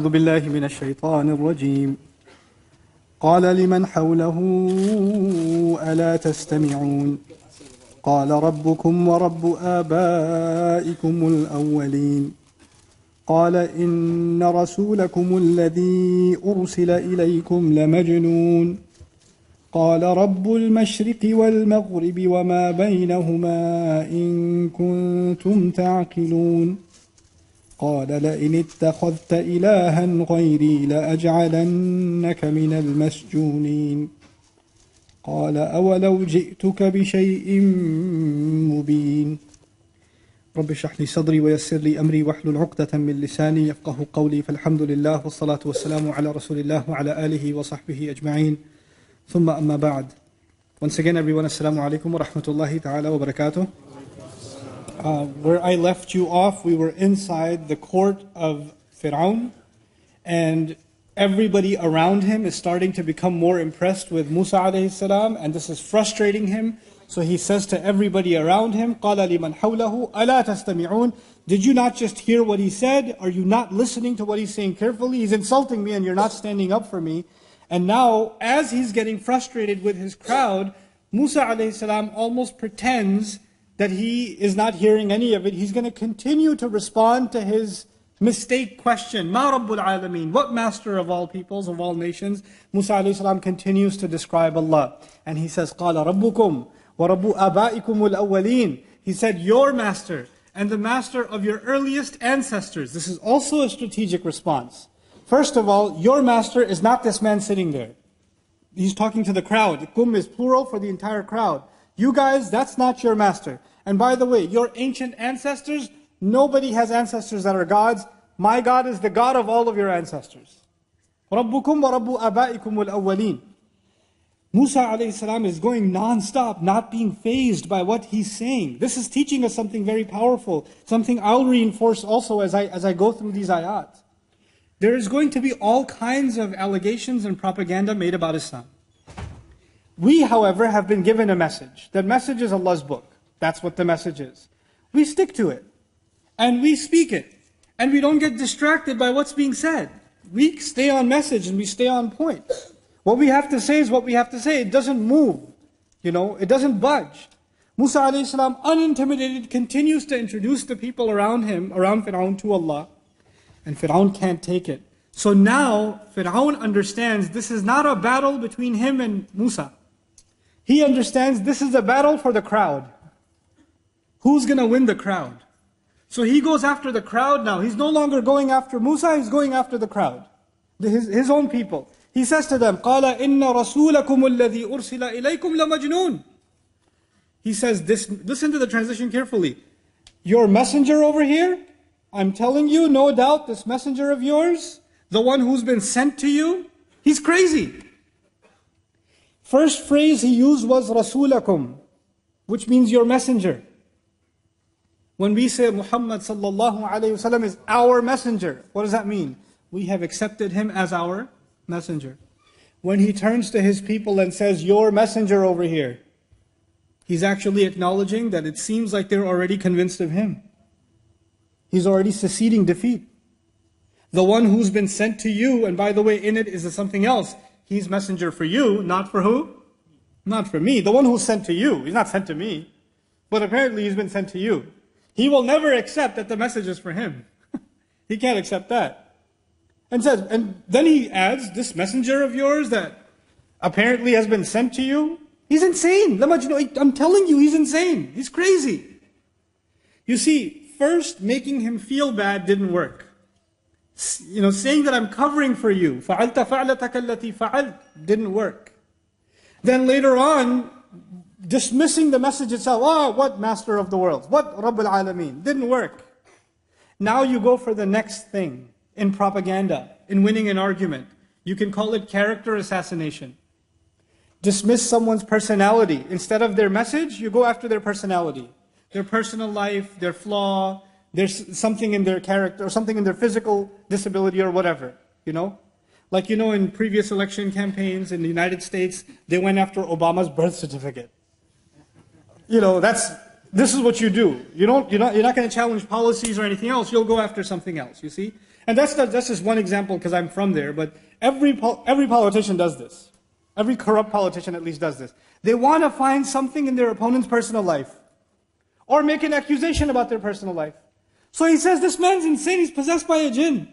أعوذ بالله من الشيطان الرجيم قال لمن حوله ألا تستمعون قال ربكم ورب آبائكم الأولين قال إن رسولكم الذي أرسل إليكم لمجنون قال رب المشرق والمغرب وما بينهما إن كنتم تعقلون قال لئن اتخذت إلها غيري لأجعلنك من المسجونين قال أولو جئتك بشيء مبين رب اشرح لي صدري ويسر لي أمري واحلل عقدة من لساني يفقه قولي فالحمد لله والصلاة والسلام على رسول الله وعلى آله وصحبه أجمعين ثم أما بعد. Once again everyone, assalamu alaikum wa rahmatullahi ta'ala wa barakatuh. Where I left you off, we were inside the court of Fir'aun, and everybody around him is starting to become more impressed with Musa alayhi salam, and this is frustrating him. So he says to everybody around him, قَالَ لِمَنْ حَوْلَهُ أَلَا تَسْتَمِعُونَ Did you not just hear what he said? Are you not listening to what he's saying carefully? He's insulting me and you're not standing up for me. And now, as he's getting frustrated with his crowd, Musa alayhi salam almost pretends that he is not hearing any of it. He's going to continue to respond to his mistake question. Ma Rabbul Alameen, what master of all peoples, of all nations? Musa alayhi salam continues to describe Allah. And he says, قَالَ رَبُّكُمْ وَرَبُّ آبَائِكُمُ الْأَوَّلِينَ He said, your master and the master of your earliest ancestors. This is also a strategic response. First of all, your master is not this man sitting there. He's talking to the crowd. Kum is plural for the entire crowd. You guys, that's not your master. And by the way, your ancient ancestors, nobody has ancestors that are gods. My God is the God of all of your ancestors. رَبُّكُمْ وَرَبُّ آبَائِكُمُ الْأَوَّلِينَ Musa alayhi salam is going non-stop, not being fazed by what he's saying. This is teaching us something very powerful, something I'll reinforce also as I go through these ayat. There is going to be all kinds of allegations and propaganda made about Islam. We, however, have been given a message. That message is Allah's book. That's what the message is. We stick to it. And we speak it. And we don't get distracted by what's being said. We stay on message and we stay on point. What we have to say is what we have to say. It doesn't move. It doesn't budge. Musa alayhi salam, unintimidated, continues to introduce the people around him, around Fir'aun, to Allah. And Fir'aun can't take it. So now, Fir'aun understands this is not a battle between him and Musa. He understands this is a battle for the crowd. Who's going to win the crowd? So he goes after the crowd now. He's no longer going after Musa, he's going after the crowd. His own people. He says to them, قَالَ إِنَّ رَسُولَكُمُ الَّذِي أُرْسِلَ إِلَيْكُمْ لَمَجْنُونَ He says this, listen to the transition carefully. Your messenger over here, I'm telling you, no doubt, this messenger of yours, the one who's been sent to you, he's crazy. First phrase he used was Rasulakum, which means your messenger. When we say Muhammad sallallahu alayhi wasallam is our messenger, what does that mean? We have accepted him as our messenger. When he turns to his people and says, your messenger over here, he's actually acknowledging that it seems like they're already convinced of him. He's already seceding defeat. The one who's been sent to you, and by the way, in it is something else. He's messenger for you, not for who? Not for me. The one who's sent to you. He's not sent to me. But apparently he's been sent to you. He will never accept that the message is for him. He can't accept that. And then he adds, this messenger of yours that apparently has been sent to you, he's insane. I'm telling you, he's insane. He's crazy. You see, first making him feel bad didn't work. Saying that I'm covering for you, فَعَلْتَ فَعْلَتَكَ الَّتِي فَعَلْتَ didn't work. Then later on, dismissing the message itself, what master of the world, what Rabbul Alameen, didn't work. Now you go for the next thing in propaganda, in winning an argument. You can call it character assassination. Dismiss someone's personality. Instead of their message, you go after their personality. Their personal life, their flaw, there's something in their character, or something in their physical disability or whatever, Like, in previous election campaigns in the United States, they went after Obama's birth certificate. This is what you do. You're not going to challenge policies or anything else, you'll go after something else, you see? And that's just one example because I'm from there, but every politician does this. Every corrupt politician at least does this. They want to find something in their opponent's personal life or make an accusation about their personal life. So he says, this man's insane, he's possessed by a jinn.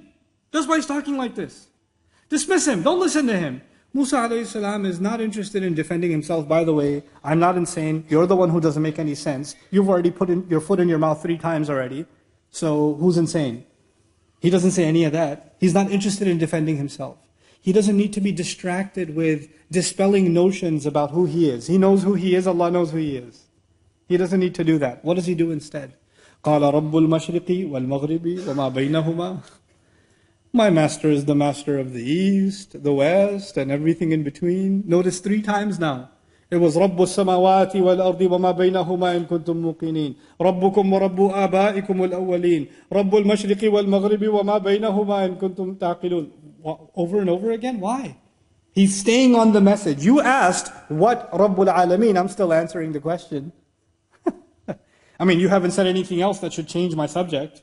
That's why he's talking like this. Dismiss him, don't listen to him. Musa alayhi salam is not interested in defending himself. By the way, I'm not insane. You're the one who doesn't make any sense. You've already put your foot in your mouth 3 times already. So who's insane? He doesn't say any of that. He's not interested in defending himself. He doesn't need to be distracted with dispelling notions about who he is. He knows who he is, Allah knows who he is. He doesn't need to do that. What does he do instead? قَالَ رَبُّ الْمَشْرِقِ وَالْمَغْرِبِ وَمَا بَيْنَهُمَا. My master is the master of the east, the west, and everything in between. Notice 3 times now. It was رَبُّ السَّمَاوَاتِ وَالْأَرْضِ وَمَا بَيْنَهُمَا إِن كُنتُم مُّوقِنِينَ رَبُّكُمْ وَرَبُّ آبَائِكُمُ الْأَوَّلِينَ رَبُّ الْمَشْرِقِ وَالْمَغْرِبِ وَمَا بَيْنَهُمَا إِن كُنتُم تَعْقِلُونَ. Over and over again? Why? He's staying on the message. You asked, what Rabbul Alameen? I'm still answering the question. I mean, you haven't said anything else that should change my subject.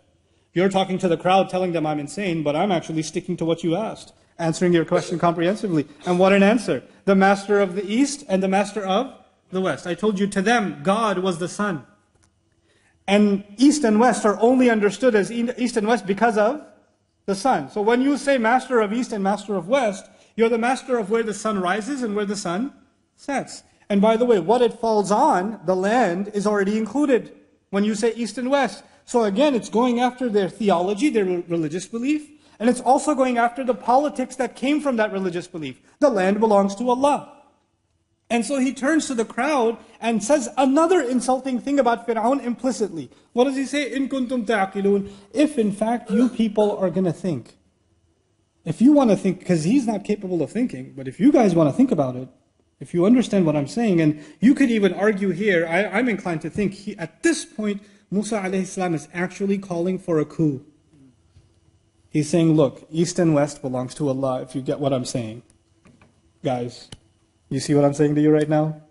You're talking to the crowd telling them I'm insane, but I'm actually sticking to what you asked, answering your question comprehensively. And what an answer. The master of the east and the master of the west. I told you to them, God was the sun. And east and west are only understood as east and west because of the sun. So when you say master of east and master of west, you're the master of where the sun rises and where the sun sets. And by the way, what it falls on, the land, is already included when you say east and west. So again, it's going after their theology, their religious belief, and it's also going after the politics that came from that religious belief. The land belongs to Allah. And so he turns to the crowd and says another insulting thing about Fir'aun implicitly. What does he say? إِن كُنْتُمْ تَعْقِلُونَ. If in fact you people are going to think. If you want to think, because he's not capable of thinking, but if you guys want to think about it, if you understand what I'm saying, and you could even argue here, I'm inclined to think at this point, Musa alayhi salam is actually calling for a coup. He's saying, look, east and west belongs to Allah, if you get what I'm saying. Guys, you see what I'm saying to you right now?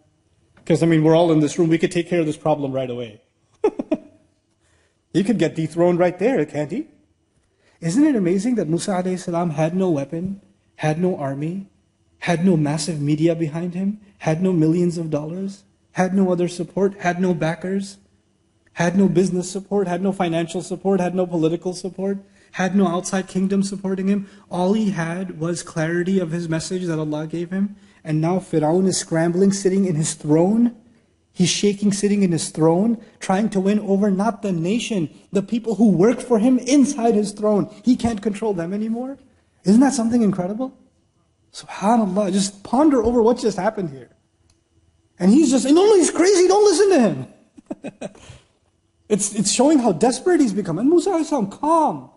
Because I mean, we're all in this room, we could take care of this problem right away. He could get dethroned right there, can't he? Isn't it amazing that Musa alayhi salam had no weapon, had no army, had no massive media behind him, had no millions of dollars, had no other support, had no backers, had no business support, had no financial support, had no political support, had no outside kingdom supporting him. All he had was clarity of his message that Allah gave him. And now Fir'aun is scrambling, sitting in his throne. He's shaking, sitting in his throne, trying to win over not the nation, the people who work for him inside his throne. He can't control them anymore. Isn't that something incredible? SubhanAllah, just ponder over what just happened here. And he's just, no, he's crazy, don't listen to him. It's showing how desperate he's become. And Musa is calm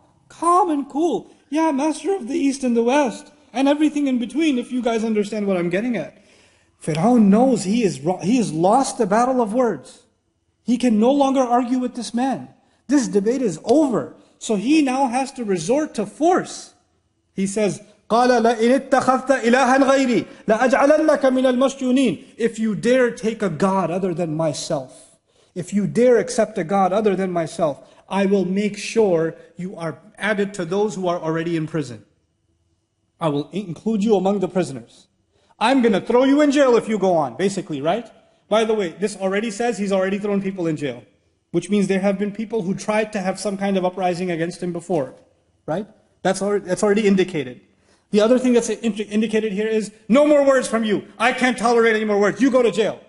and cool. Yeah, master of the east and the west, and everything in between, if you guys understand what I'm getting at. Fir'aun knows he has lost the battle of words. He can no longer argue with this man. This debate is over. So he now has to resort to force. He says, قَالَ لَإِنِ اتَّخَذْتَ إِلَهًا غَيْرِي لَأَجْعَلَنَّكَ مِنَ الْمَسْجُونِينَ. If you dare take a God other than myself, if you dare accept a God other than myself, I will make sure you are added to those who are already in prison. I will include you among the prisoners. I'm going to throw you in jail if you go on, basically, right? By the way, this already says he's already thrown people in jail, which means there have been people who tried to have some kind of uprising against him before, right? That's already indicated. The other thing that's indicated here is, no more words from you. I can't tolerate any more words. You go to jail.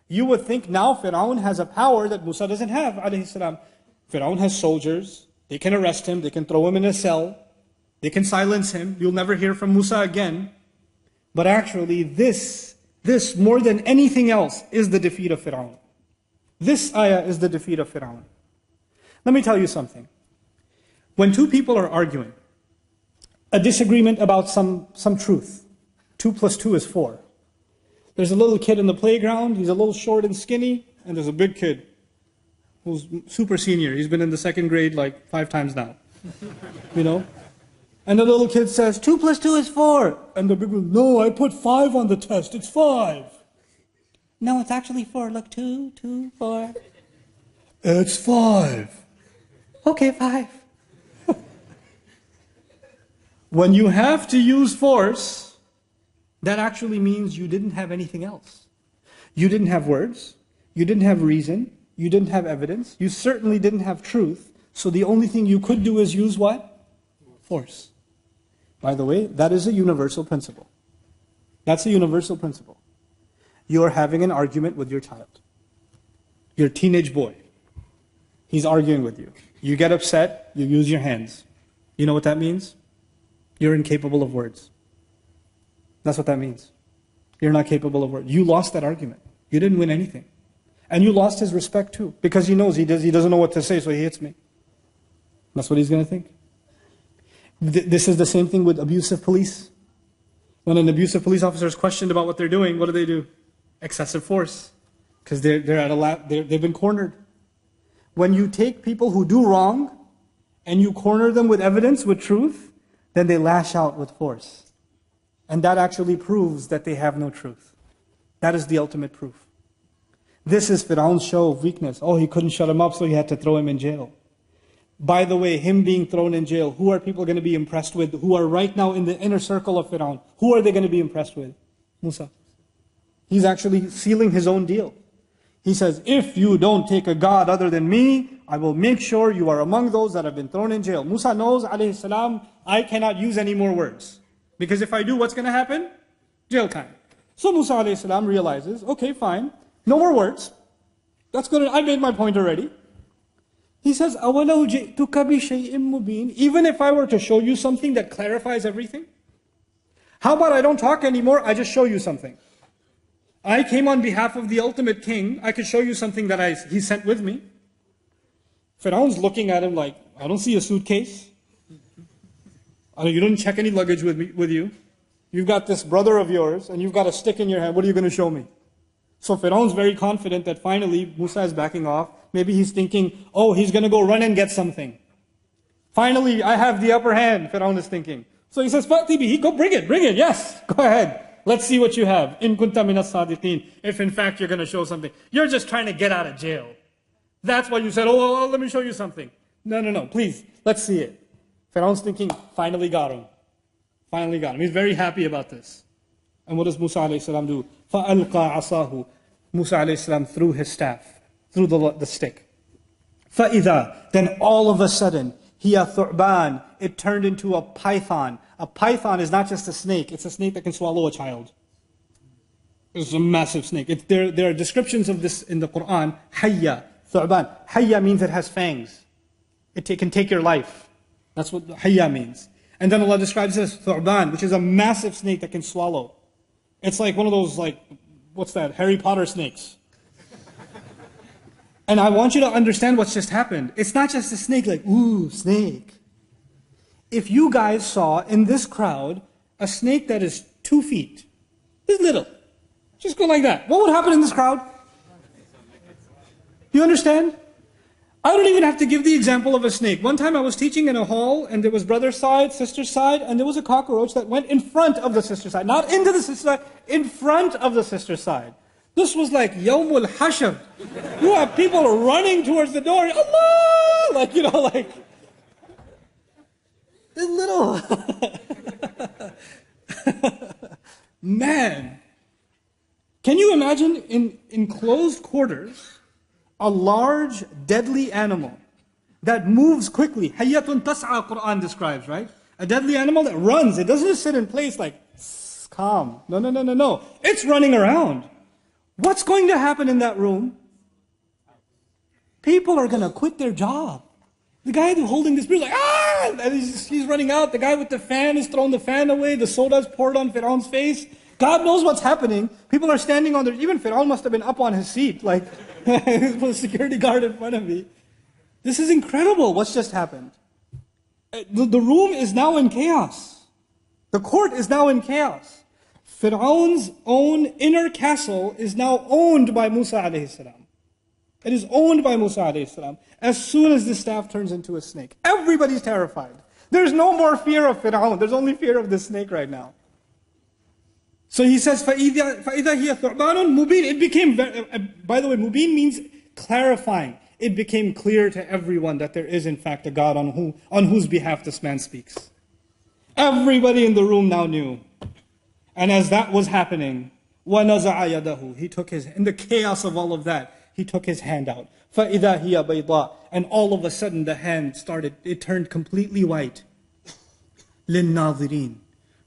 You would think now Fir'aun has a power that Musa doesn't have, alayhi salam. Fir'aun has soldiers. They can arrest him. They can throw him in a cell. They can silence him. You'll never hear from Musa again. But actually, this more than anything else is the defeat of Fir'aun. This ayah is the defeat of Fir'aun. Let me tell you something. When two people are arguing, a disagreement about some truth, 2 + 2 is 4. There's a little kid in the playground, he's a little short and skinny, and there's a big kid who's super senior. He's been in the 2nd grade like 5 times now. You know? And the little kid says, 2 + 2 is 4. And the big one, no, I put 5 on the test, it's 5. No, it's actually 4. Look, 2, 2, 4. It's 5. Okay, 5. When you have to use force, that actually means you didn't have anything else. You didn't have words, you didn't have reason, you didn't have evidence, you certainly didn't have truth, so the only thing you could do is use what? Force. By the way, that is a universal principle. That's a universal principle. You are having an argument with your child. Your teenage boy. He's arguing with you. You get upset, you use your hands. You know what that means? You're incapable of words. That's what that means. You're not capable of words. You lost that argument. You didn't win anything. And you lost his respect too. Because he knows he doesn't know what to say, so he hits me. That's what he's going to think. This is the same thing with abusive police. When an abusive police officer is questioned about what they're doing, what do? Excessive force. Because they've been cornered. When you take people who do wrong, and you corner them with evidence, with truth, then they lash out with force. And that actually proves that they have no truth. That is the ultimate proof. This is Fir'aun's show of weakness. Oh, he couldn't shut him up, so he had to throw him in jail. By the way, him being thrown in jail, who are people going to be impressed with, who are right now in the inner circle of Fir'aun? Who are they going to be impressed with? Musa. He's actually sealing his own deal. He says, if you don't take a God other than me, I will make sure you are among those that have been thrown in jail. Musa knows, alayhi salam, I cannot use any more words. Because if I do, what's going to happen? Jail time. So Musa alayhi salam realizes, okay, fine, no more words. That's good, I made my point already. He says, أَوَلَوْ جِئْتُكَ بِشَيْءٍ مُبِينٍ. Even if I were to show you something that clarifies everything, how about I don't talk anymore, I just show you something. I came on behalf of the ultimate king, I could show you something that he sent with me. Fir'aun's looking at him like, I don't see a suitcase. You didn't check any luggage with you. You've got this brother of yours, and you've got a stick in your hand, what are you going to show me? So Fir'aun's very confident that finally Musa is backing off. Maybe he's thinking, oh, he's going to go run and get something. Finally, I have the upper hand, Fir'aun is thinking. So he says, فَأْتِ بِهِ, go bring it, yes, go ahead. Let's see what you have. إِن كُنْتَ مِنَ الصَّادِقِينَ. If in fact you're going to show something. You're just trying to get out of jail. That's why you said, oh, let me show you something. No, please, let's see it. Fir'aun's thinking, finally got him. Finally got him. He's very happy about this. And what does Musa alayhi salam do? فَأَلْقَى عَصَاهُ. Musa alayhi salam threw his staff, threw the stick. فَإِذَا. Then all of a sudden, هِيَ ثُعْبَانٌ. It turned into a python. A python is not just a snake, it's a snake that can swallow a child. It's a massive snake. There are descriptions of this in the Quran. Hayya, thu'ban. Hayya means it has fangs. It can take your life. That's what hayya means. And then Allah describes it as thu'ban, which is a massive snake that can swallow. It's like one of those, what's that, Harry Potter snakes. And I want you to understand what's just happened. It's not just a snake ooh, snake. If you guys saw in this crowd a snake that is 2 feet, this little, just go like that, what would happen in this crowd? You understand? I don't even have to give the example of a snake. One time I was teaching in a hall and there was brother's side, sister's side, and there was a cockroach that went in front of the sister's side. Not into the sister's side, in front of the sister's side. This was like Yawmul Hashr. You have people running towards the door, Allah! This little. Man. Can you imagine in closed quarters, a large, deadly animal that moves quickly? Hayyatun tas'a, Quran describes, right? A deadly animal that runs. It doesn't just sit in place calm. No. It's running around. What's going to happen in that room? People are going to quit their job. The guy holding this beer is and he's running out. The guy with the fan is throwing the fan away. The soda's poured on Fir'aun's face. God knows what's happening. People are standing on even Fir'aun must have been up on his seat, there's a security guard in front of me. This is incredible what's just happened. The room is now in chaos. The court is now in chaos. Fir'aun's own inner castle is now owned by Musa alayhi salam. It is owned by Musa alayhi salam. As soon as the staff turns into a snake, everybody's terrified. There's no more fear of Fir'aun. There's only fear of the snake right now. So he says, فَإِذَا هِيَ ثُعْبَانٌ مُبِينٌ. It became, by the way, mubin means clarifying. It became clear to everyone that there is in fact a God on whose behalf this man speaks. Everybody in the room now knew. And as that was happening, وَنَزَعَ يَدَهُ, he took his, in the chaos of all of that, he took his hand out. فَإِذَا هِيَ بَيْضَاء, and all of a sudden the hand it turned completely white. لِلنَّاظِرِينَ,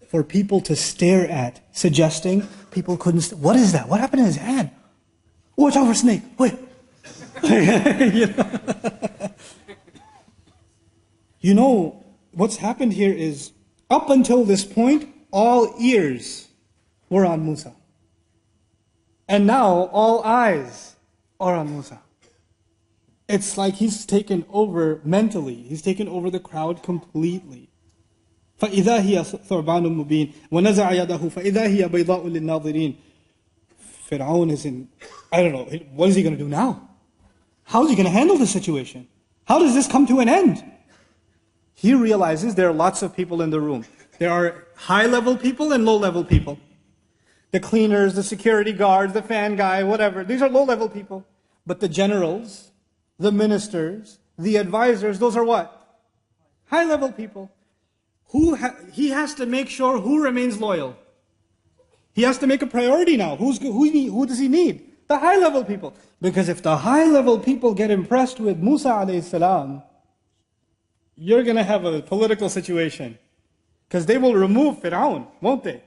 for people to stare at, suggesting people couldn't, what is that? What happened in his hand? Watch out for snake, wait. You know, what's happened here is, up until this point, all ears were on Musa. And now all eyes are on Musa. It's like he's taken over mentally. He's taken over the crowd completely. فَإِذَا هِيَ ثُعْبَانٌ مُبِينٌ وَنَزَعَ يَدَهُ فَإِذَا هِيَ بَيْضَاءٌ لِلنَّاظِرِينَ. Fir'aun is in, I don't know, what is he going to do now? How is he going to handle this situation? How does this come to an end? He realizes there are lots of people in the room. There are high-level people and low-level people. The cleaners, the security guards, the fan guy, whatever. These are low-level people. But the generals, the ministers, the advisors, those are what? High-level people. He has to make sure who remains loyal. He has to make a priority now. Who does he need? The high-level people. Because if the high-level people get impressed with Musa alayhi salam, you're going to have a political situation. Because they will remove Fir'aun, won't they?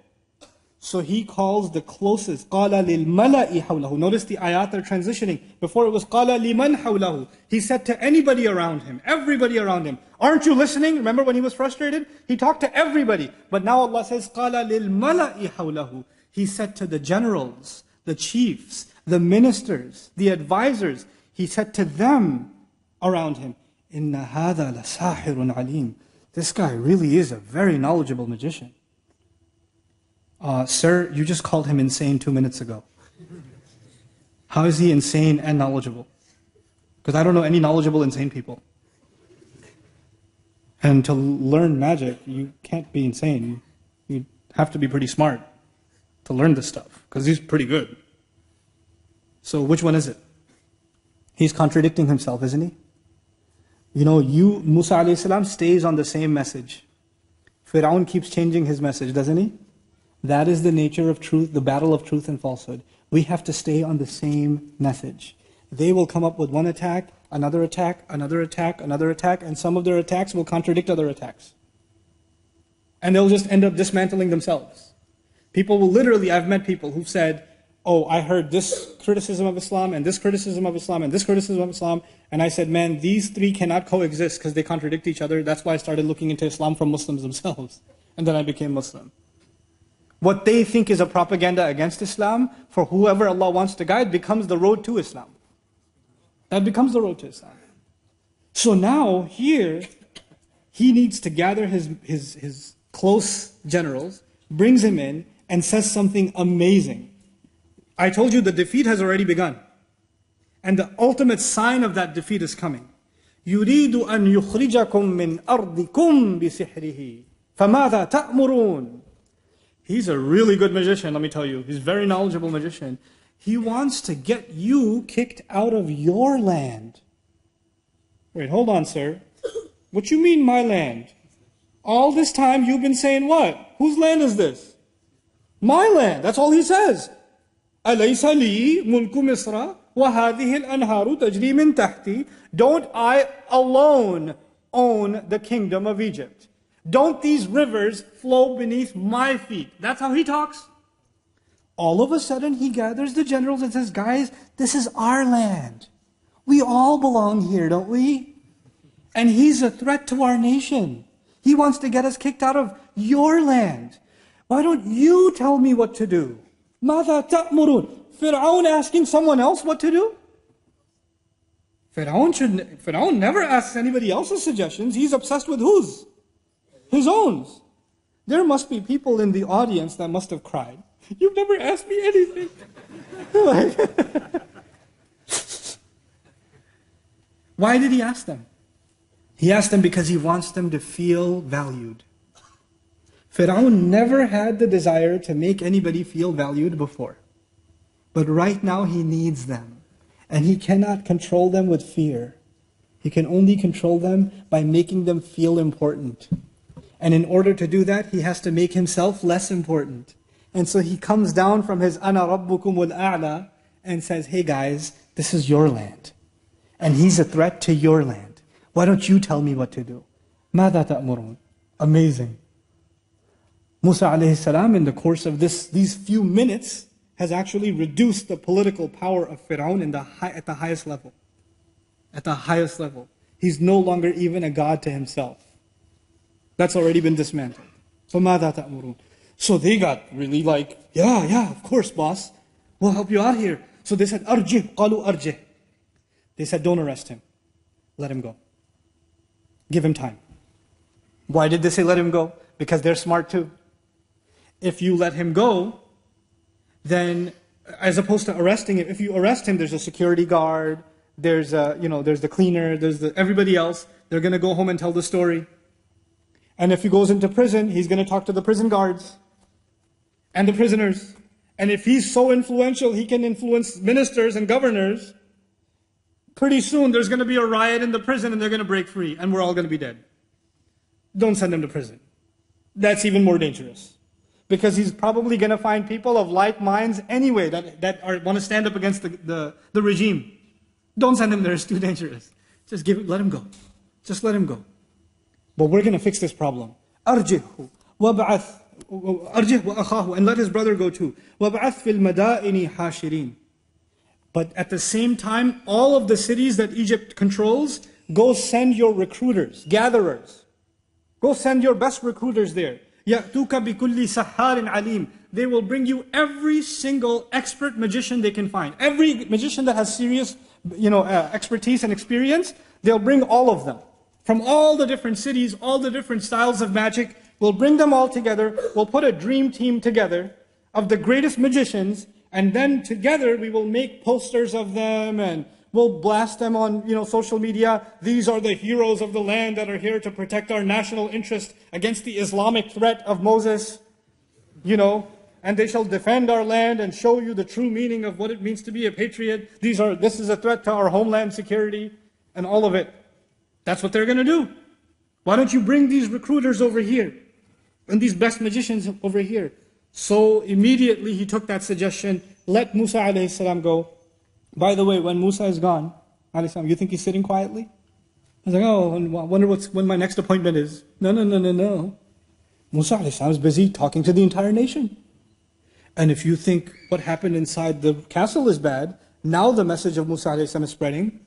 So he calls the closest. قَالَ لِلْمَلَإِ حَوْلَهُ. Notice the ayat are transitioning. Before it was قَالَ لِمَنْ حَوْلَهُ. He said to anybody around him, everybody around him. Aren't you listening? Remember when he was frustrated? He talked to everybody. But now Allah says, قَالَ لِلْمَلَإِ حَوْلَهُ. He said to the generals, the chiefs, the ministers, the advisors. He said to them around him, إِنَّ هَذَا لَسَاحِرٌ عَلِيمٌ. This guy really is a very knowledgeable magician. Sir, you just called him insane 2 minutes ago. How is he insane and knowledgeable? Because I don't know any knowledgeable insane people. And to learn magic, you can't be insane. You have to be pretty smart to learn this stuff. Because he's pretty good. So which one is it? He's contradicting himself, isn't he? You know, Musa alayhi salam stays on the same message. Fir'aun keeps changing his message, doesn't he? That is the nature of truth, the battle of truth and falsehood. We have to stay on the same message. They will come up with one attack, another attack, another attack, another attack, and some of their attacks will contradict other attacks. And they'll just end up dismantling themselves. People will literally, I've met people who've said, oh, I heard this criticism of Islam, and this criticism of Islam, and this criticism of Islam, and I said, man, these three cannot coexist because they contradict each other. That's why I started looking into Islam from Muslims themselves. And then I became Muslim. What they think is a propaganda against Islam, for whoever Allah wants to guide, becomes the road to Islam. That becomes the road to Islam. So now, here, he needs to gather his close generals, brings him in, and says something amazing. I told you the defeat has already begun. And the ultimate sign of that defeat is coming. يُرِيدُ أَن يُخْرِجَكُم مِّنْ أَرْضِكُمْ بِسِحْرِهِ فَمَاذَا تَأْمُرُونَ. He's a really good magician, let me tell you. He's a very knowledgeable magician. He wants to get you kicked out of your land. Wait, hold on, sir. What you mean, my land? All this time you've been saying what? Whose land is this? My land. That's all he says. أَلَيْسَ لِي مُلْكُ مِصْرَ وَهَذِهِ الْأَنْهَارُ تَجْرِي مِنْ تَحْتِي. Don't I alone own the kingdom of Egypt? Don't these rivers flow beneath my feet? That's how he talks. All of a sudden he gathers the generals and says, guys, this is our land. We all belong here, don't we? And he's a threat to our nation. He wants to get us kicked out of your land. Why don't you tell me what to do? ماذا تأمرون? Fir'aun asking someone else what to do? Fir'aun never asks anybody else's suggestions. He's obsessed with whose? His own. There must be people in the audience that must have cried. You've never asked me anything. Why did he ask them? He asked them because he wants them to feel valued. Fir'aun never had the desire to make anybody feel valued before. But right now he needs them. And he cannot control them with fear. He can only control them by making them feel important. And in order to do that, he has to make himself less important. And so he comes down from his Ana Rabbukumul A'la and says, hey guys, this is your land. And he's a threat to your land. Why don't you tell me what to do? ماذا تأمرون? Amazing. Musa alayhi salam, in the course of these few minutes, has actually reduced the political power of Fir'aun at the highest level. At the highest level. He's no longer even a god to himself. That's already been dismantled. فَمَاذَا تَأْمُرُونَ? So they got really like, yeah, of course, boss. We'll help you out here. So they said, أَرْجِهْ قَالُوا أَرْجِهْ. They said, don't arrest him. Let him go. Give him time. Why did they say let him go? Because they're smart too. If you let him go, then as opposed to arresting him, if you arrest him, there's a security guard, there's the cleaner, there's everybody else. They're going to go home and tell the story. And if he goes into prison, he's going to talk to the prison guards and the prisoners. And if he's so influential, he can influence ministers and governors. Pretty soon there's going to be a riot in the prison and they're going to break free and we're all going to be dead. Don't send him to prison. That's even more dangerous. Because he's probably going to find people of like minds anyway that want to stand up against the regime. Don't send him there, it's too dangerous. Just let him go. Just let him go. But we're going to fix this problem. أرجه وأخاه, and let his brother go too. وَابْعَثْ فِي الْمَدَائِنِ حَاشِرِينَ. But at the same time, all of the cities that Egypt controls, go send your recruiters, gatherers. Go send your best recruiters there. يَأْتُوكَ بِكُلِّ سَحَّارٍ عَلِيمٍ. They will bring you every single expert magician they can find. Every magician that has serious expertise and experience, they'll bring all of them. From all the different cities, all the different styles of magic, we'll bring them all together. We'll put a dream team together of the greatest magicians, and then together we will make posters of them and we'll blast them on social media. These are the heroes of the land that are here to protect our national interest against the Islamic threat of Moses. And they shall defend our land and show you the true meaning of what it means to be a patriot. This is a threat to our homeland security and all of it. That's what they're going to do. Why don't you bring these recruiters over here and these best magicians over here? So immediately he took that suggestion, let Musa alayhi salam go. By the way, when Musa is gone, alayhi salam, you think he's sitting quietly? I was like, I wonder when my next appointment is. No. Musa alayhi salam is busy talking to the entire nation. And if you think what happened inside the castle is bad, now the message of Musa alayhi salam is spreading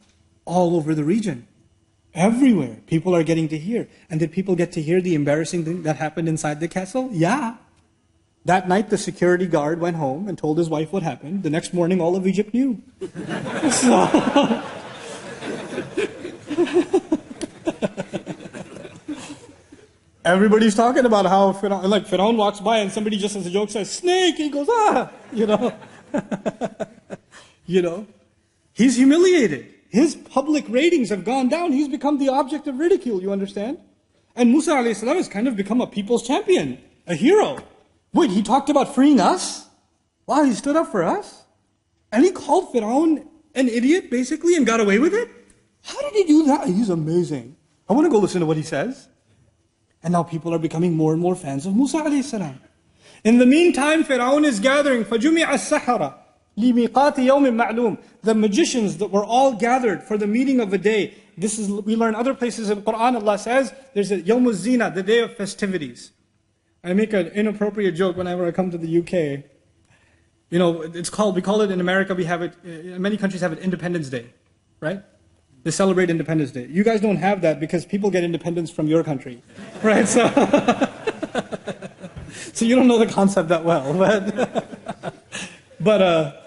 all over the region. Everywhere, people are getting to hear. And did people get to hear the embarrassing thing that happened inside the castle? Yeah. That night, the security guard went home and told his wife what happened. The next morning, all of Egypt knew. Everybody's talking about how Fir'aun walks by and somebody just as a joke says, snake, he goes, He's humiliated. His public ratings have gone down. He's become the object of ridicule, you understand? And Musa alayhi salam has kind of become a people's champion, a hero. Wait, he talked about freeing us? Wow, he stood up for us? And he called Fir'aun an idiot, basically, and got away with it? How did he do that? He's amazing. I want to go listen to what he says. And now people are becoming more and more fans of Musa alayhi salam. In the meantime, Fir'aun is gathering, فَجُمِعَ السَّحَرَةِ لِمِيقَاتِ يَوْمٍ مَعْلُومٍ. The magicians that were all gathered for the meeting of a day. We learn other places in the Quran, Allah says, there's a Yawm al-Zina, the day of festivities. I make an inappropriate joke whenever I come to the UK. We call it in America, we have it, many countries have it Independence Day, right? They celebrate Independence Day. You guys don't have that because people get independence from your country, right? So, so you don't know the concept that well, but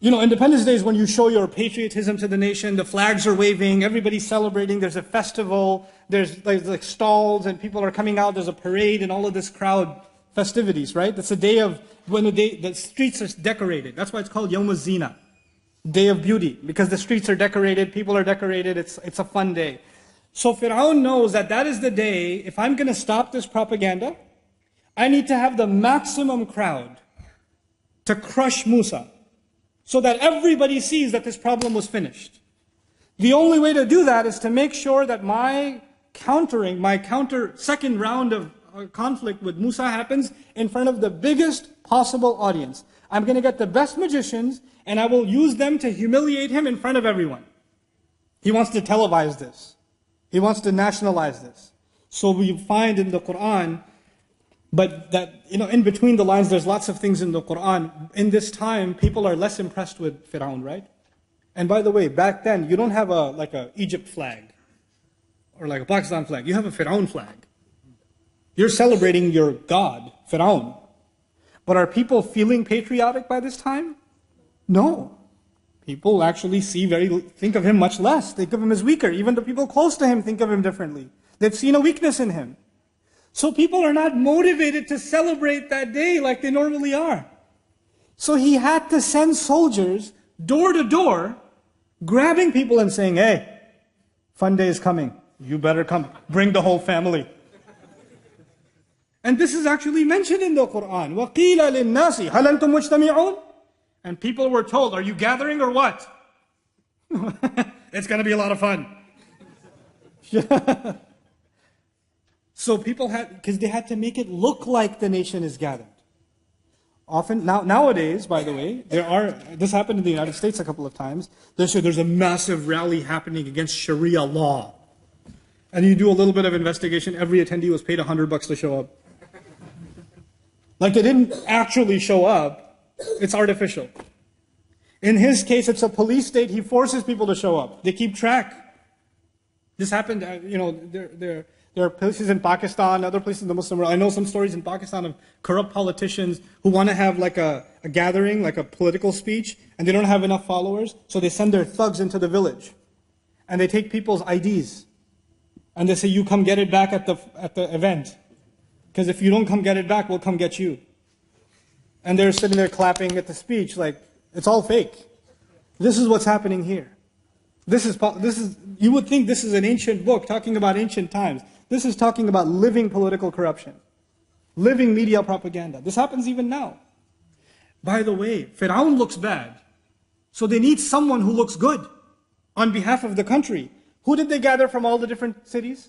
Independence Day is when you show your patriotism to the nation. The flags are waving, everybody's celebrating, there's a festival, there's like stalls and people are coming out, there's a parade and all of this crowd festivities, right? That's a day of when the streets are decorated. That's why it's called Yawm al-Zina, day of beauty, because the streets are decorated, people are decorated, it's a fun day. So Fir'aun knows that is the day, if I'm going to stop this propaganda, I need to have the maximum crowd to crush Musa, so that everybody sees that this problem was finished. The only way to do that is to make sure that my second round of conflict with Musa happens in front of the biggest possible audience. I'm going to get the best magicians and I will use them to humiliate him in front of everyone. He wants to televise this. He wants to nationalize this. So we find in the Quran, but that, in between the lines, there's lots of things in the Quran. In this time, people are less impressed with Fir'aun, right? And by the way, back then, you don't have a Egypt flag or like a Pakistan flag. You have a Fir'aun flag. You're celebrating your god, Fir'aun. But are people feeling patriotic by this time? No. People actually think of him much less. Think of him as weaker. Even the people close to him think of him differently. They've seen a weakness in him. So people are not motivated to celebrate that day like they normally are. So he had to send soldiers door to door, grabbing people and saying, hey, fun day is coming. You better come. Bring the whole family. And this is actually mentioned in the Quran. وَقِيلَ لِلنَّاسِ هَلْ أَنْتُمْ مُجْتَمِعُونَ? And people were told, are you gathering or what? It's going to be a lot of fun. So people because they had to make it look like the nation is gathered. Often, nowadays, by the way, this happened in the United States a couple of times. There's a massive rally happening against Sharia law. And you do a little bit of investigation, every attendee was paid $100 to show up. Like they didn't actually show up, it's artificial. In his case, it's a police state, he forces people to show up. They keep track. This happened, there are places in Pakistan, other places in the Muslim world. I know some stories in Pakistan of corrupt politicians who want to have like a gathering, like a political speech, and they don't have enough followers, so they send their thugs into the village. And they take people's IDs. And they say, you come get it back at the event. Because if you don't come get it back, we'll come get you. And they're sitting there clapping at the speech like, it's all fake. This is what's happening here. You would think this is an ancient book talking about ancient times. This is talking about living political corruption. Living media propaganda. This happens even now. By the way, Fir'aun looks bad. So they need someone who looks good on behalf of the country. Who did they gather from all the different cities?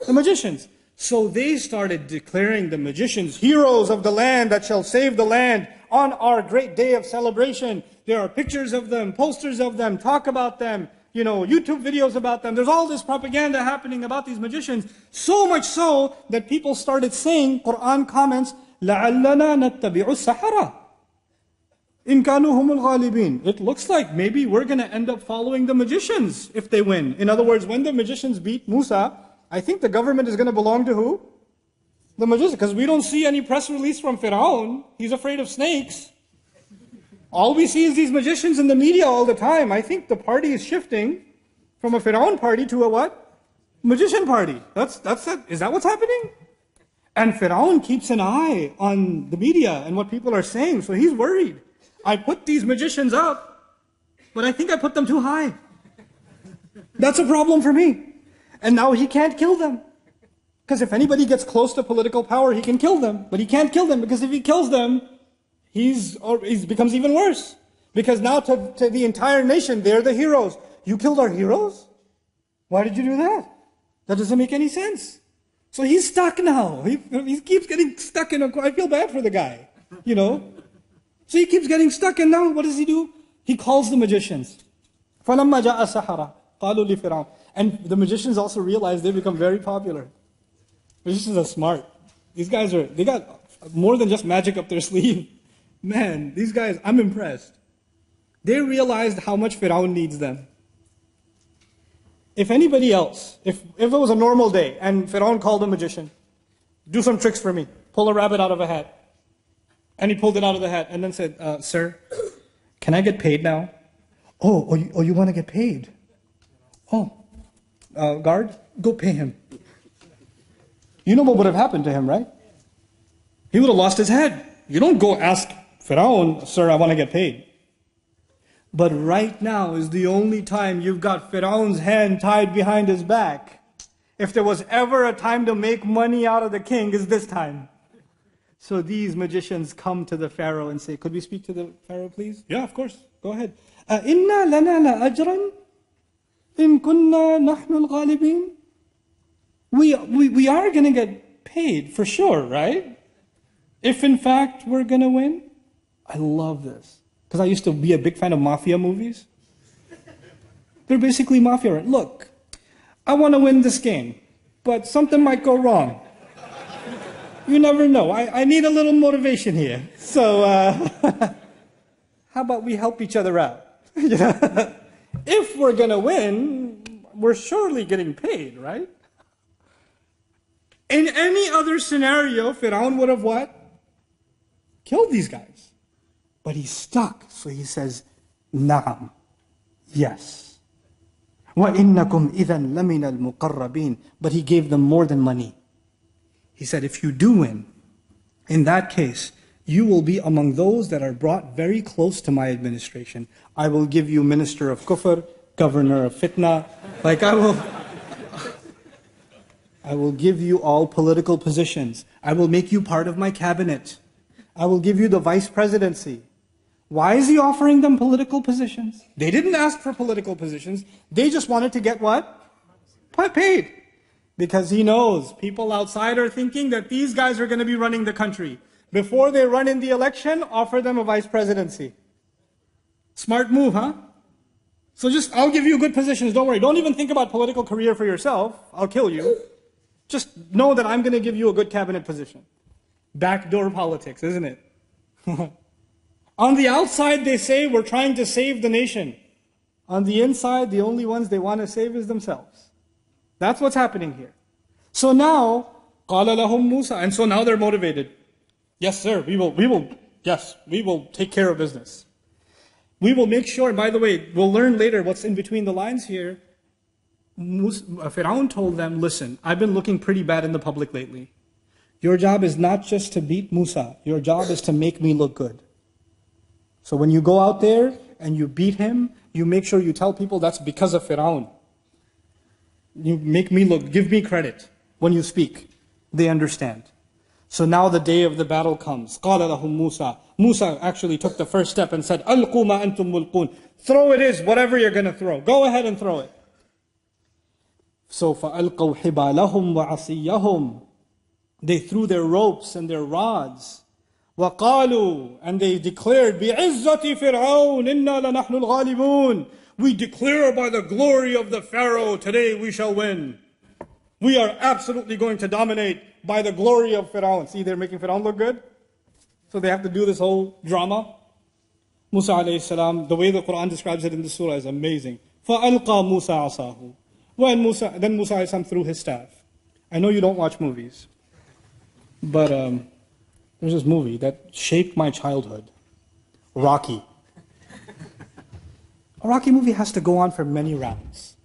The magicians. So they started declaring the magicians heroes of the land that shall save the land on our great day of celebration. There are pictures of them, posters of them, talk about them, YouTube videos about them. There's all this propaganda happening about these magicians. So much so that people started saying, Quran comments, لَعَلَّنَا نَتَّبِعُ السَّحَرَةِ إِن كَانُوا هُمُ الْغَالِبِينَ. It looks like maybe we're going to end up following the magicians if they win. In other words, when the magicians beat Musa, I think the government is going to belong to who? The magicians. Because we don't see any press release from Fir'aun. He's afraid of snakes. All we see is these magicians in the media all the time. I think the party is shifting from a Fir'aun party to a what? Magician party. That's it. Is that what's happening? And Fir'aun keeps an eye on the media and what people are saying. So he's worried. I put these magicians up, but I think I put them too high. That's a problem for me. And now he can't kill them. Because if anybody gets close to political power, he can kill them. But he can't kill them because if he kills them, he becomes even worse. Because now to the entire nation, they're the heroes. You killed our heroes? Why did you do that? That doesn't make any sense. So he's stuck now. He keeps getting stuck in I feel bad for the guy, So he keeps getting stuck, and now what does he do? He calls the magicians. فَلَمَّا جَاءَ السَّحَرَةُ قَالُوا لِفِرْعَوْنَ. And the magicians also realize they become very popular. Magicians are smart. These guys they got more than just magic up their sleeve. Man, these guys, I'm impressed. They realized how much Fir'aun needs them. If anybody else, if it was a normal day and Fir'aun called a magician, do some tricks for me, pull a rabbit out of a hat. And he pulled it out of the hat and then said, sir, can I get paid now? Oh, you want to get paid? Oh, guard, go pay him. You know what would have happened to him, right? He would have lost his head. You don't go ask Fir'aun, sir, I want to get paid. But right now is the only time you've got Fir'aun's hand tied behind his back. If there was ever a time to make money out of the king, is this time. So these magicians come to the Pharaoh and say, could we speak to the Pharaoh, please? Yeah, of course. Go ahead. إِنَّا لَنَا لَأَجْرًا إِن كُنَّا نَحْنُ الْغَالِبِينَ. we are going to get paid for sure, right? If in fact we're going to win. I love this. Because I used to be a big fan of mafia movies. They're basically mafia, right? Look, I want to win this game, but something might go wrong. You never know. I need a little motivation here. So how about we help each other out? If we're going to win, we're surely getting paid, right? In any other scenario, Fir'aun would have what? Killed these guys. But he's stuck. So he says, Na'am. Yes. وَإِنَّكُمْ إِذًا لَمِنَ الْمُقَرَّبِينَ. But he gave them more than money. He said, if you do win, in that case, you will be among those that are brought very close to my administration. I will give you minister of kufr, governor of fitna. Like I will give you all political positions. I will make you part of my cabinet. I will give you the vice presidency. Why is he offering them political positions? They didn't ask for political positions. They just wanted to get what? Paid. Because he knows people outside are thinking that these guys are going to be running the country. Before they run in the election, offer them a vice presidency. Smart move, huh? So I'll give you good positions, don't worry. Don't even think about political career for yourself. I'll kill you. Just know that I'm going to give you a good cabinet position. Backdoor politics, isn't it? On the outside, they say we're trying to save the nation. On the inside, the only ones they want to save is themselves. That's what's happening here. So now, قَالَ لَهُمْ مُوسَى. And so now they're motivated. Yes, sir, we will take care of business. We will make sure, and by the way, we'll learn later what's in between the lines here. Fir'aun told them, listen, I've been looking pretty bad in the public lately. Your job is not just to beat Musa. Your job is to make me look good. So when you go out there and you beat him, you make sure you tell people that's because of Fir'aun. You make me look, give me credit when you speak. They understand. So now the day of the battle comes. قَالَ لَهُمْ مُوسَى. Musa actually took the first step and said, أَلْقُوا مَا أَنْتُمْ مُلْقُونَ. Throw it is, whatever you're going to throw. Go ahead and throw it. So فَأَلْقَوْا حِبَالَهُمْ وَعَصِيَّهُمْ. They threw their ropes and their rods. وَقَالُوا. And they declared, بِعِزَّةِ فِرْعَوْنَ إِنَّا لَنَحْنُ الْغَالِبُونَ. We declare by the glory of the Pharaoh, today we shall win. We are absolutely going to dominate by the glory of Fir'aun. See, they're making Fir'aun look good. So they have to do this whole drama. Musa alayhi salam, the way the Quran describes it in the surah is amazing. فَأَلْقَى مُوسَى عَصَاهُ. Then Musa alayhi salam threw his staff. I know you don't watch movies. But there's this movie that shaped my childhood. Rocky. A Rocky movie has to go on for many rounds.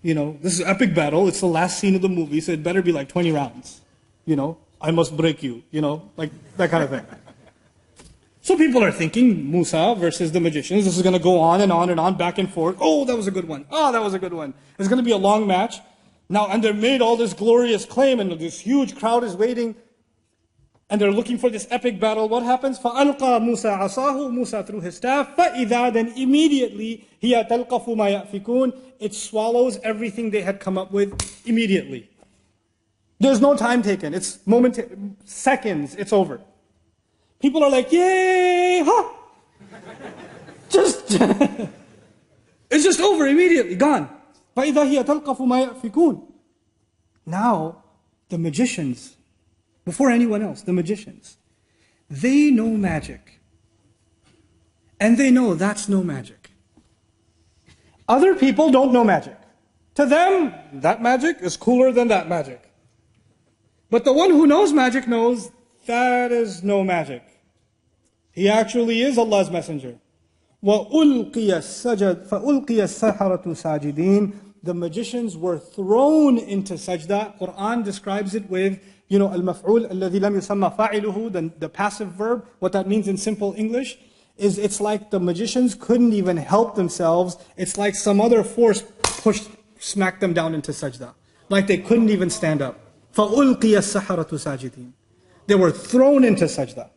You know, this is an epic battle. It's the last scene of the movie, so it better be like 20 rounds. You know, I must break you. You know, like that kind of thing. So people are thinking, Musa versus the magicians. This is going to go on and on and on, back and forth. Oh, that was a good one. Oh, that was a good one. It's going to be a long match. Now, and they made all this glorious claim, and this huge crowd is waiting. And they're looking for this epic battle. What happens? فَأَلْقَى مُوسَى عَصَاهُ. Musa threw his staff. فَإِذَا. Then immediately, هِيَ تَلْقَفُ مَا يَأْفِكُونَ. It swallows everything they had come up with immediately. There's no time taken. It's seconds. It's over. People are like, yay! Huh? It's just over immediately. Gone. فَإِذَا هِيَ تَلْقَفُ مَا يَأْفِكُونَ. Now, the magicians, before anyone else, the magicians, they know magic. And they know that's no magic. Other people don't know magic. To them, that magic is cooler than that magic. But the one who knows magic knows that is no magic. He actually is Allah's messenger. وَأُلْقِيَ السَّحَرَةُ سَاجِدِينَ. The magicians were thrown into sajda. Quran describes it with, al-maf'ul alladhi lam yusamma fa'iluhu, the passive verb. What that means in simple English is it's like the magicians couldn't even help themselves. It's like some other force smacked them down into sajda. Like they couldn't even stand up. فَأُلْقِيَ السَّحَرَةُ سَاجِدِينَ. They were thrown into sajda.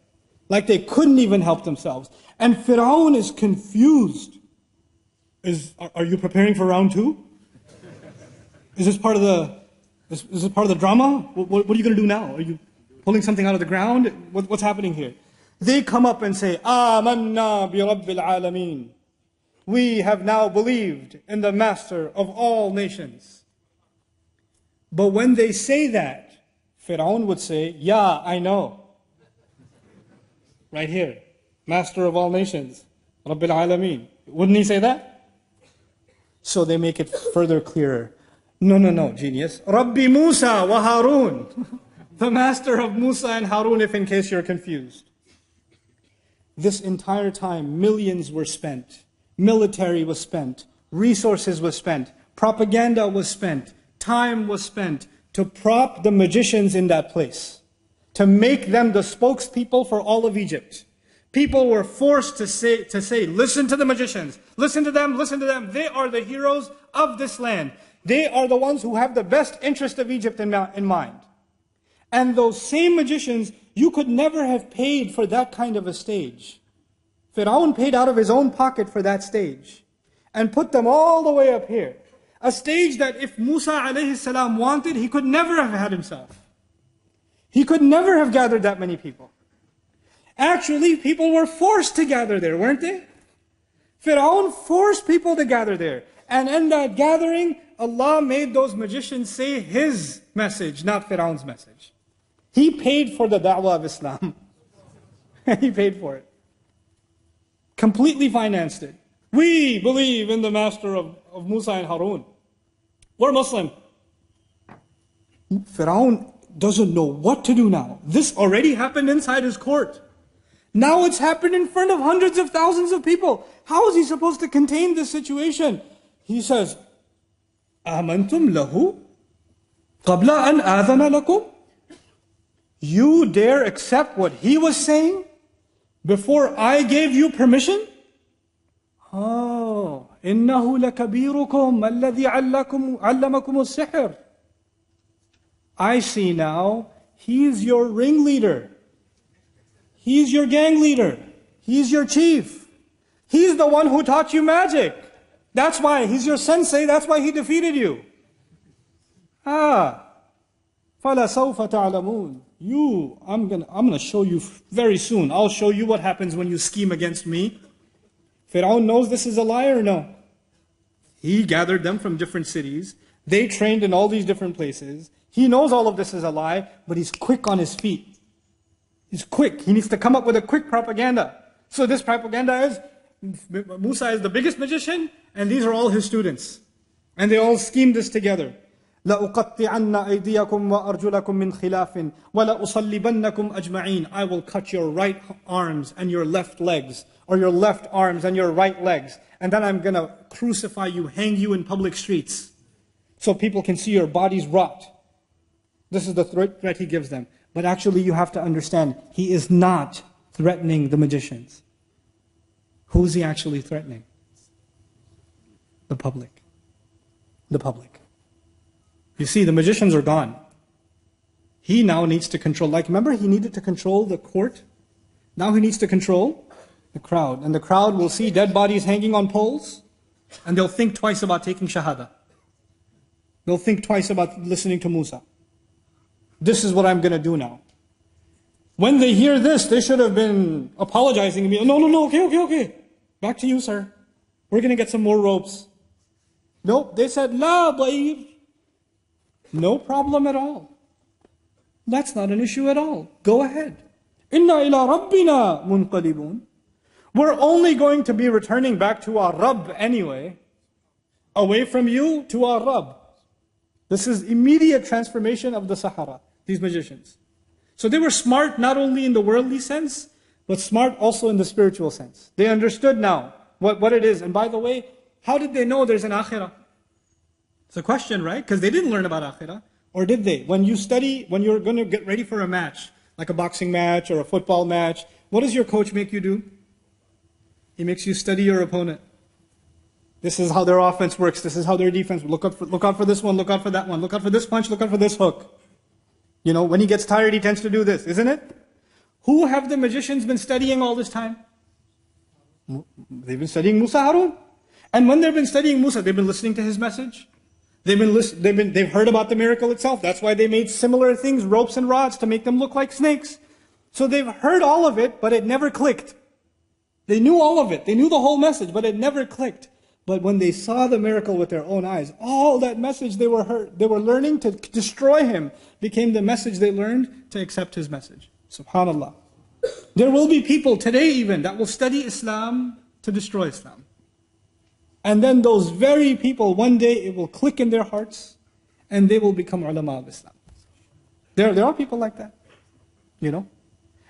Like they couldn't even help themselves. And Fir'aun is confused. Are you preparing for round two? Is this part of Is it part of the drama? What are you going to do now? Are you pulling something out of the ground? What's happening here? They come up and say, Amanna bi Rabbil Alameen. We have now believed in the Master of all nations. But when they say that, Fir'aun would say, yeah, I know. Right here, Master of all nations, Rabbil Alameen. Wouldn't he say that? So they make it further clearer. No, genius. Rabbi Musa wa Harun. The master of Musa and Harun, if in case you're confused. This entire time, millions were spent. Military was spent. Resources was spent. Propaganda was spent. Time was spent to prop the magicians in that place. To make them the spokespeople for all of Egypt. People were forced to say, listen to the magicians. Listen to them. They are the heroes of this land. They are the ones who have the best interest of Egypt in mind. And those same magicians, you could never have paid for that kind of a stage. Fir'aun paid out of his own pocket for that stage. And put them all the way up here. A stage that if Musa alayhi salam wanted, he could never have had himself. He could never have gathered that many people. Actually, people were forced to gather there, weren't they? Fir'aun forced people to gather there. And in that gathering, Allah made those magicians say his message, not Fir'aun's message. He paid for the da'wah of Islam. He paid for it. Completely financed it. We believe in the master of Musa and Harun. We're Muslim. Fir'aun doesn't know what to do now. This already happened inside his court. Now it's happened in front of hundreds of thousands of people. How is he supposed to contain this situation? He says, Amantum lahu qabla an adhana lakum? You dare accept what he was saying before I gave you permission? Oh, innahu lakabirukum alladhi allamakum as-sihr. I see now, he's your ringleader. He's your gang leader. He's your chief. He's the one who taught you magic. That's why he's your sensei. That's why he defeated you. فَلَسَوْفَ تَعْلَمُونَ. I'm gonna show you very soon. I'll show you what happens when you scheme against me. Fir'aun knows this is a lie or no? He gathered them from different cities. They trained in all these different places. He knows all of this is a lie, but he's quick on his feet. He's quick. He needs to come up with a quick propaganda. So this propaganda is, Musa is the biggest magician, and these are all his students. And they all schemed this together. لَأُقَطِّعَنَّ أَيْدِيَكُمْ وَأَرْجُلَكُمْ مِنْ خِلَافٍ وَلَأُصَلِّبَنَّكُمْ أَجْمَعِينَ. I will cut your right arms and your left legs, or your left arms and your right legs. And then I'm going to crucify you, hang you in public streets, so people can see your bodies rot. This is the threat he gives them. But actually you have to understand, he is not threatening the magicians. Who's he actually threatening? The public. The public. You see, the magicians are gone. He now needs to control, like remember he needed to control the court? Now he needs to control the crowd. And the crowd will see dead bodies hanging on poles, and they'll think twice about taking shahada. They'll think twice about listening to Musa. This is what I'm going to do now. When they hear this, they should have been apologizing to me. No, okay. Back to you, sir. We're going to get some more ropes. Nope, they said, La ba'ir. No problem at all. That's not an issue at all. Go ahead. Inna ila rabbina munqalibun. We're only going to be returning back to our Rabb anyway. Away from you to our Rabb. This is immediate transformation of the Sahara, these magicians. So they were smart not only in the worldly sense, but smart also in the spiritual sense. They understood now what it is. And by the way, how did they know there's an akhirah? It's a question, right? Because they didn't learn about akhirah. Or did they? When you study, when you're going to get ready for a match, like a boxing match or a football match, what does your coach make you do? He makes you study your opponent. This is how their offense works. This is how their defense. Look out for this one. Look out for that one. Look out for this punch. Look out for this hook. You know, when he gets tired, he tends to do this, isn't it? Who have the magicians been studying all this time? They've been studying Musa Harun. And when they've been studying Musa, they've been listening to his message. They've heard about the miracle itself. That's why they made similar things, ropes and rods, to make them look like snakes. So they've heard all of it, but it never clicked. They knew all of it. They knew the whole message, but it never clicked. But when they saw the miracle with their own eyes, all that message they were learning to destroy him became the message they learned to accept his message. Subhanallah. There will be people today even that will study Islam to destroy Islam. And then those very people, one day it will click in their hearts and they will become ulama of Islam. There are people like that, you know.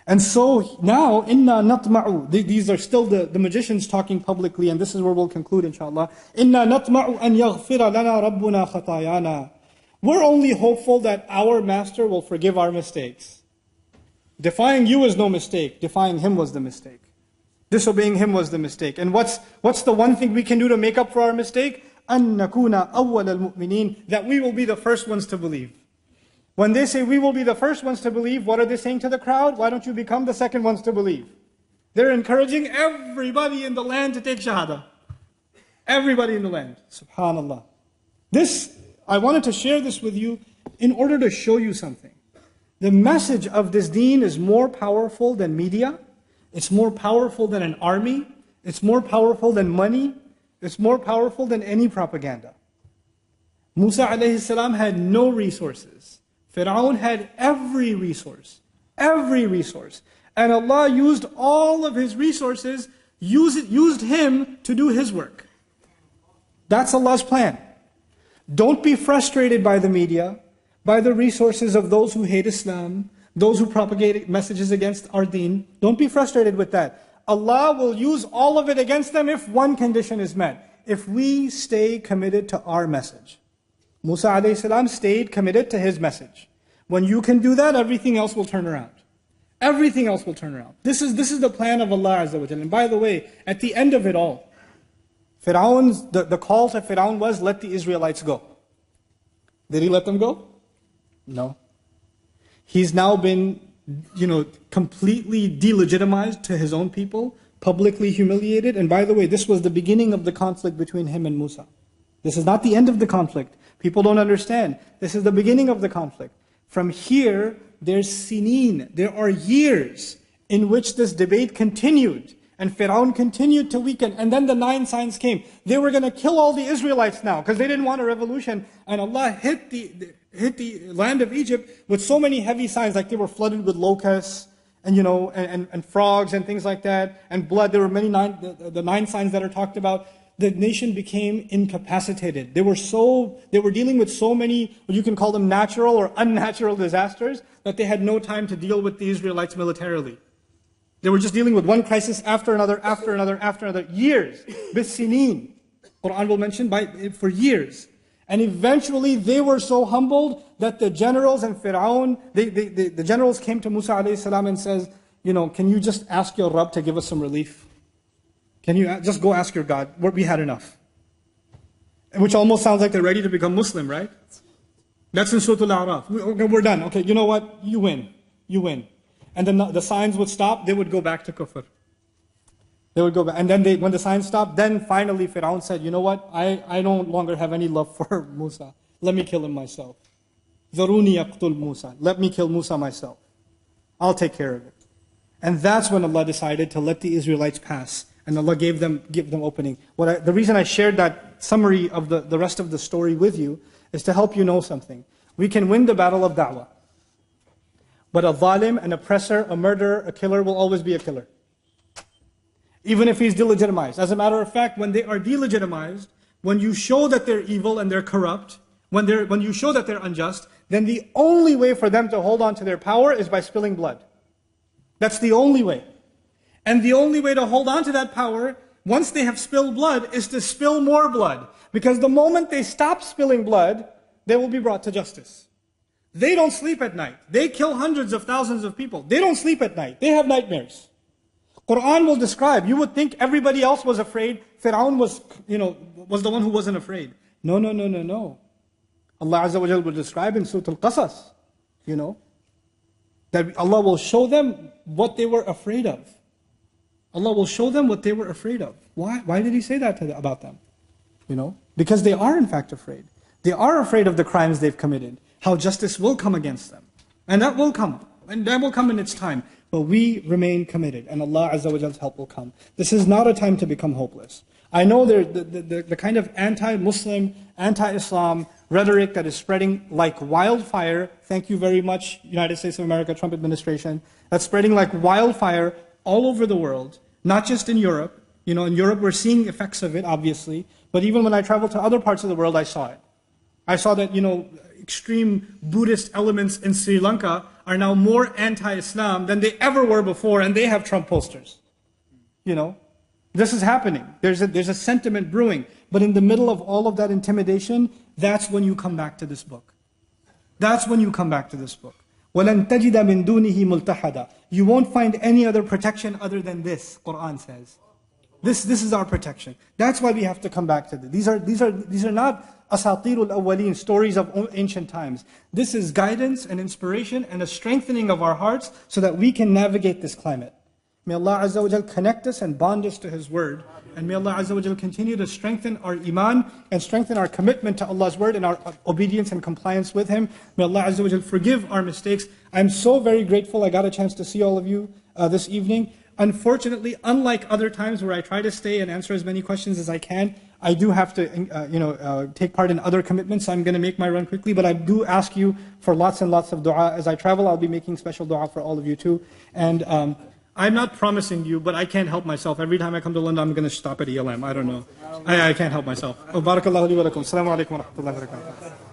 And so now, inna natma'u, these are still the magicians talking publicly, and this is where we'll conclude inshallah. Inna natma'u an yaghfira lana rabbuna khatayana. We're only hopeful that our master will forgive our mistakes. Defying you is no mistake, defying him was the mistake. Disobeying him was the mistake. And what's the one thing we can do to make up for our mistake? An nakuna awwal al-mu'minin, that we will be the first ones to believe. When they say we will be the first ones to believe, what are they saying to the crowd? Why don't you become the second ones to believe? They're encouraging everybody in the land to take shahada. Everybody in the land. Subhanallah. I wanted to share this with you in order to show you something. The message of this deen is more powerful than media. It's more powerful than an army. It's more powerful than money. It's more powerful than any propaganda. Musa alayhi salam had no resources. Fir'aun had every resource. Every resource. And Allah used all of his resources, used him to do his work. That's Allah's plan. Don't be frustrated by the media, by the resources of those who hate Islam, those who propagate messages against our deen. Don't be frustrated with that. Allah will use all of it against them if one condition is met. If we stay committed to our message. Musa alayhi salam stayed committed to his message. When you can do that, everything else will turn around. Everything else will turn around. This is the plan of Allah Azza wa Jalla. And by the way, at the end of it all, the call to Fir'aun was, let the Israelites go. Did he let them go? No. He's now been, completely delegitimized to his own people, publicly humiliated. And by the way, this was the beginning of the conflict between him and Musa. This is not the end of the conflict. People don't understand. This is the beginning of the conflict. From here, there's sineen. There are years in which this debate continued. And Fir'aun continued to weaken. And then the 9 signs came. They were going to kill all the Israelites now because they didn't want a revolution. And Allah hit the land of Egypt with so many heavy signs, like they were flooded with locusts and and frogs and things like that, and blood. There were the 9 signs that are talked about. The nation became incapacitated. They were dealing with so many, what you can call them natural or unnatural disasters, that they had no time to deal with the Israelites militarily. They were just dealing with one crisis after another, after another, after another, years. Bis-sineen. Quran will mention for years. And eventually they were so humbled that the generals and Fir'aun, the generals came to Musa alayhi salam and says, can you just ask your Rabb to give us some relief? Can you just go ask your God? We had enough. Which almost sounds like they're ready to become Muslim, right? That's in Surah Al-A'raf. We're done. Okay, you know what? You win. You win. And then the signs would stop, they would go back to kufr. They would go back. And then when the signs stopped, then finally Fir'aun said, you know what? I no longer have any love for Musa. Let me kill him myself. Zaruni yaqtul Musa. Let me kill Musa myself. I'll take care of it. And that's when Allah decided to let the Israelites pass. And Allah gave them opening. The reason I shared that summary of the rest of the story with you is to help you know something. We can win the battle of da'wah. But a zalim, an oppressor, a murderer, a killer will always be a killer. Even if he's delegitimized. As a matter of fact, when they are delegitimized, when you show that they're evil and they're corrupt, when you show that they're unjust, then the only way for them to hold on to their power is by spilling blood. That's the only way. And the only way to hold on to that power, once they have spilled blood, is to spill more blood. Because the moment they stop spilling blood, they will be brought to justice. They don't sleep at night. They kill hundreds of thousands of people. They don't sleep at night. They have nightmares. Quran will describe, you would think everybody else was afraid. Fir'aun was the one who wasn't afraid. No. Allah Azza wa Jalla will describe in Surah Al-Qasas, that Allah will show them what they were afraid of. Allah will show them what they were afraid of. Why? Why did He say that about them? Because they are in fact afraid. They are afraid of the crimes they've committed, how justice will come against them. And that will come. And that will come in its time. But we remain committed, and Allah Azza wa Jall's help will come. This is not a time to become hopeless. I know the kind of anti-Muslim, anti-Islam rhetoric that is spreading like wildfire. Thank you very much, United States of America, Trump administration. That's spreading like wildfire all over the world, not just in Europe. In Europe we're seeing effects of it, obviously. But even when I traveled to other parts of the world, I saw it. I saw that, extreme Buddhist elements in Sri Lanka are now more anti-Islam than they ever were before, and they have Trump posters. This is happening. There's a sentiment brewing. But in the middle of all of that intimidation, that's when you come back to this book. That's when you come back to this book. وَلَن تَجِدَ مِن دُونِهِ مُلْتَحَدًا. You won't find any other protection other than this, Quran says. This is our protection. That's why we have to come back to this. These are not asatirul awwaleen, stories of ancient times. This is guidance and inspiration and a strengthening of our hearts so that we can navigate this climate. May Allah Azza wa Jal connect us and bond us to His word. And may Allah Azza wa Jal continue to strengthen our iman and strengthen our commitment to Allah's word and our obedience and compliance with Him. May Allah Azza wa Jal forgive our mistakes. I'm so very grateful I got a chance to see all of you this evening. Unfortunately, unlike other times where I try to stay and answer as many questions as I can, I do have to take part in other commitments, so I'm going to make my run quickly. But I do ask you for lots and lots of dua. As I travel, I'll be making special dua for all of you too. And I'm not promising you, but I can't help myself. Every time I come to London, I'm going to stop at ELM. I don't know. I can't help myself. Barakallahu li wa lakum. Assalamu alaikum wa rahmatullahi wa barakatuh.